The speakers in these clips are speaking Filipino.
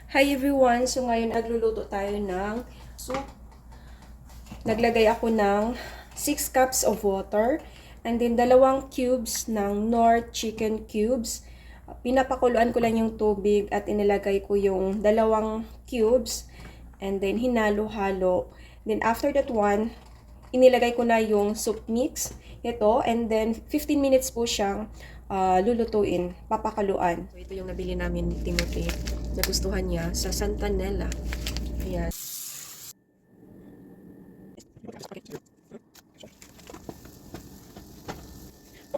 Hi everyone! So ngayon nagluluto tayo ng soup. Naglagay ako ng 6 cups of water and then 2 cubes ng Knorr chicken cubes. Pinapakuluan ko lang yung tubig at inilagay ko yung 2 cubes and then hinalo-halo. Then after that one, inilagay ko na yung soup mix. Ito and then 15 minutes po siyang lulutuin, papakaluan. So ito yung nabili namin ni Timothy. Nagustuhan niya sa Santa Nella. Ayan.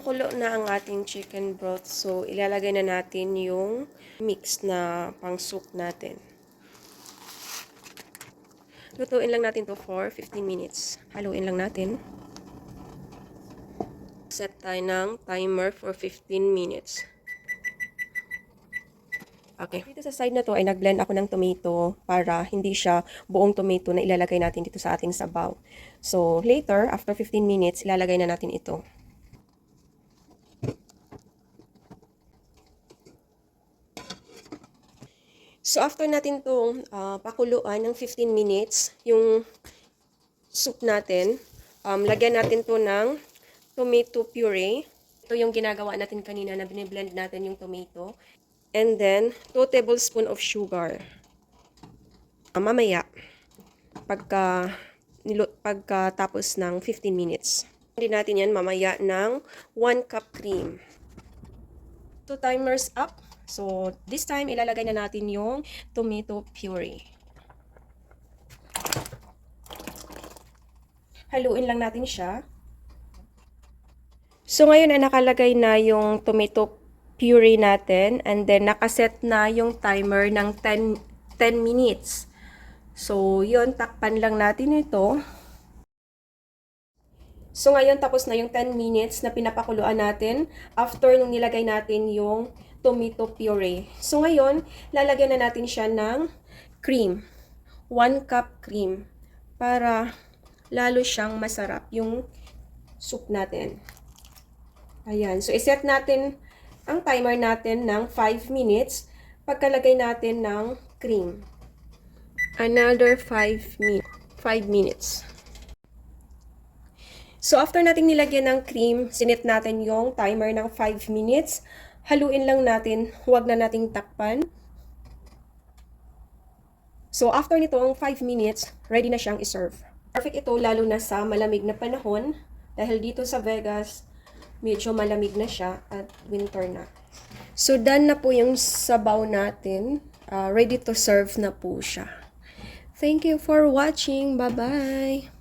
Kulo na ang ating chicken broth. So, ilalagay na natin yung mix na pang soup natin. Lutuin lang natin to for 15 minutes. Haluin lang natin. Set tayo ng timer for 15 minutes. Okay. Dito sa side na to ay nag-blend ako ng tomato para hindi siya buong tomato na ilalagay natin dito sa ating sabaw. So, later, after 15 minutes, ilalagay na natin ito. So, after natin itong pakuluan ng 15 minutes, yung soup natin, lagyan natin to ng tomato puree. Ito yung ginagawa natin kanina na biniblend natin yung tomato. And then, 2 tablespoons of sugar. Mamaya, pagkatapos ng 15 minutes. Hindi natin yan mamaya ng 1 cup cream. 2 timers up. So, this time, ilalagay na natin yung tomato puree. Haluin lang natin siya. So, ngayon ay nakalagay na yung tomato puree natin. And then, nakaset na yung timer ng 10 minutes. So, yun, takpan lang natin ito. So, ngayon, tapos na yung 10 minutes na pinapakuluan natin after nung nilagay natin yung tomato puree. So, ngayon, lalagyan na natin siya ng cream. 1 cup cream para lalo siyang masarap yung soup natin. Ayan. So, iset natin ang timer natin ng 5 minutes pagkalagay natin ng cream. Another 5 minutes. So, after nating nilagyan ng cream, sinit natin yung timer ng 5 minutes. Haluin lang natin, huwag na nating takpan. So, after nitong 5 minutes, ready na siyang iserve. Perfect ito lalo na sa malamig na panahon dahil dito sa Vegas, medyo malamig na siya at winter na. So, done na po yung sabaw natin. Ready to serve na po siya. Thank you for watching. Bye-bye!